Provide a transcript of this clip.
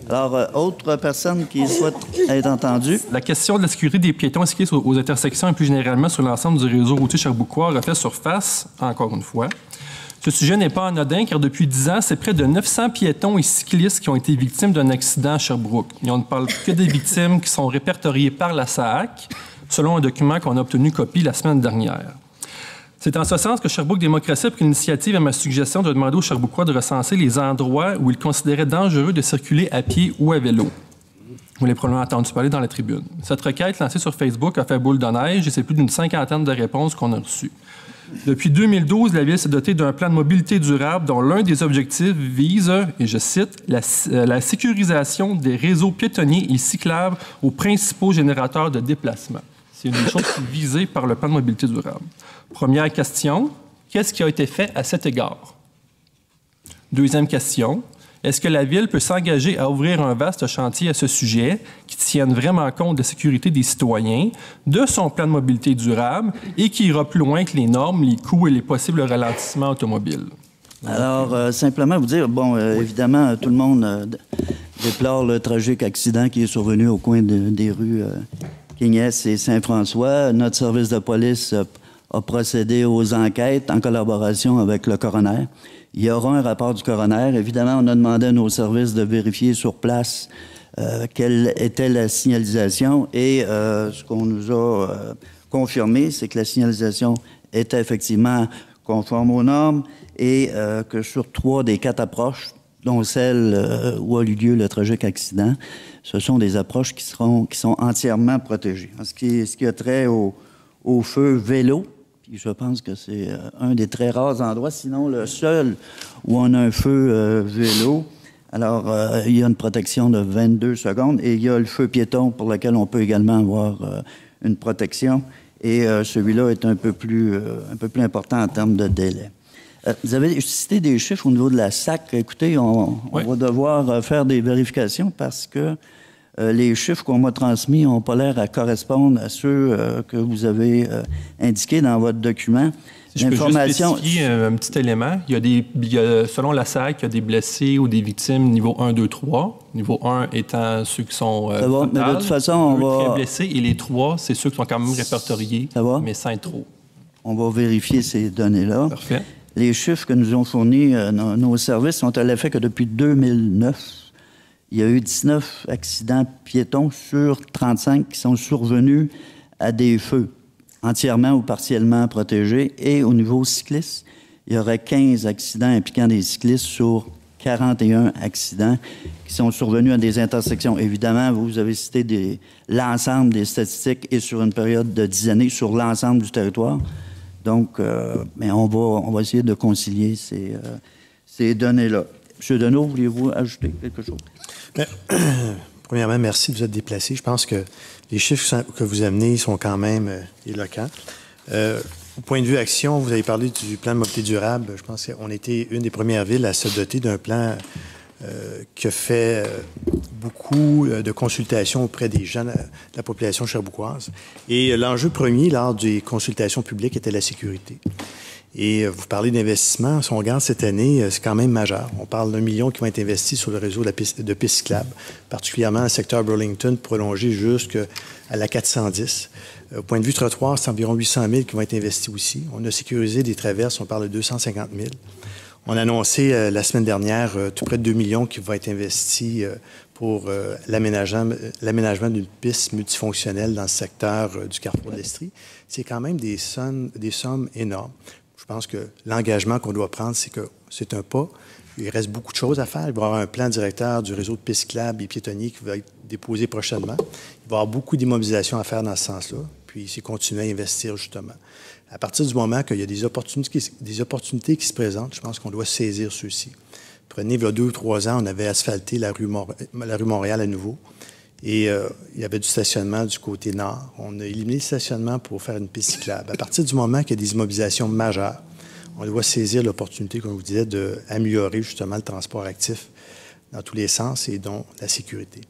Alors, autre personne qui souhaite être entendue? La question de la sécurité des piétons et cyclistes aux intersections et plus généralement sur l'ensemble du réseau routier sherbrookeois refait surface, encore une fois. Ce sujet n'est pas anodin car depuis 10 ans, c'est près de 900 piétons et cyclistes qui ont été victimes d'un accident à Sherbrooke. Et on ne parle que des victimes qui sont répertoriées par la SAAC, selon un document qu'on a obtenu copie la semaine dernière. C'est en ce sens que Sherbrooke Démocratie a pris l'initiative à ma suggestion de demander aux Sherbrookeois de recenser les endroits où ils considéraient dangereux de circuler à pied ou à vélo. Vous l'avez probablement entendu parler dans la tribune. Cette requête lancée sur Facebook a fait boule de neige et c'est plus d'une 50aine de réponses qu'on a reçues. Depuis 2012, la Ville s'est dotée d'un plan de mobilité durable dont l'un des objectifs vise, et je cite, la sécurisation des réseaux piétonniers et cyclables aux principaux générateurs de déplacement. C'est une des choses visées par le plan de mobilité durable. Première question, qu'est-ce qui a été fait à cet égard? Deuxième question, est-ce que la Ville peut s'engager à ouvrir un vaste chantier à ce sujet qui tienne vraiment compte de la sécurité des citoyens, de son plan de mobilité durable et qui ira plus loin que les normes, les coûts et les possibles ralentissements automobiles? Alors, simplement vous dire, bon, évidemment, tout le monde déplore le tragique accident qui est survenu au coin des rues King-S et Saint-François. Notre service de police a procédé aux enquêtes en collaboration avec le coroner. Il y aura un rapport du coroner. Évidemment, on a demandé à nos services de vérifier sur place quelle était la signalisation et ce qu'on nous a confirmé, c'est que la signalisation était effectivement conforme aux normes et que sur 3 des 4 approches, dont celle où a eu lieu le tragique accident, ce sont des approches qui sont entièrement protégées. En ce qui a trait au feu vélo, puis je pense que c'est un des très rares endroits, sinon le seul où on a un feu vélo. Alors, il y a une protection de 22 secondes et il y a le feu piéton pour lequel on peut également avoir une protection. Et celui-là est un peu plus important en termes de délai. Vous avez cité des chiffres au niveau de la SAC. Écoutez, on va devoir faire des vérifications parce que les chiffres qu'on m'a transmis n'ont pas l'air à correspondre à ceux que vous avez indiqués dans votre document. Si je peux juste spécifier un petit élément. Selon la SAC, il y a des blessés ou des victimes niveau 1, 2, 3. Niveau 1 étant ceux qui sont fatales, mais de toute façon, on va... très blessés. Et les 3, c'est ceux qui sont quand même répertoriés, mais sans trop. On va vérifier ces données-là. Parfait. Les chiffres que nous ont fournis nos services sont à l'effet que depuis 2009, il y a eu 19 accidents piétons sur 35 qui sont survenus à des feux entièrement ou partiellement protégés. Et au niveau cycliste, il y aurait 15 accidents impliquant des cyclistes sur 41 accidents qui sont survenus à des intersections. Évidemment, vous avez cité l'ensemble des statistiques et sur une période de 10 années sur l'ensemble du territoire. Donc, mais on va essayer de concilier ces données-là. M. Deneau, voulez-vous ajouter quelque chose? Bien, premièrement, merci de vous être déplacé. Je pense que les chiffres que vous amenez sont quand même éloquents. Au point de vue action, vous avez parlé du plan de mobilité durable. Je pense qu'on était une des premières villes à se doter d'un plan qui a fait beaucoup de consultations auprès des gens de la population sherbrookoise. Et l'enjeu premier lors des consultations publiques était la sécurité. Et vous parlez d'investissement. Si on regarde cette année, c'est quand même majeur. On parle d'1 million qui va être investi sur le réseau de pistes cyclables, particulièrement le secteur Burlington, prolongé jusqu'à la 410. Au point de vue trottoir, c'est environ 800 000 qui vont être investis aussi. On a sécurisé des traverses, on parle de 250 000. On a annoncé la semaine dernière tout près de 2 millions qui vont être investis pour l'aménagement d'une piste multifonctionnelle dans le secteur du carrefour de l'Estrie. C'est quand même des sommes énormes. Je pense que l'engagement qu'on doit prendre, c'est que c'est un pas. Il reste beaucoup de choses à faire. Il va y avoir un plan directeur du réseau de pistes cyclables et piétonniers qui va être déposé prochainement. Il va y avoir beaucoup d'immobilisation à faire dans ce sens-là. Puis, c'est continuer à investir, justement. À partir du moment qu'il y a des opportunités qui se présentent, je pense qu'on doit saisir ceux-ci. Prenez, il y a 2 ou 3 ans, on avait asphalté la rue Montréal à nouveau. Et il y avait du stationnement du côté nord. On a éliminé le stationnement pour faire une piste cyclable. À partir du moment qu'il y a des immobilisations majeures, on doit saisir l'opportunité, comme je vous disais, d'améliorer justement le transport actif dans tous les sens et dont la sécurité.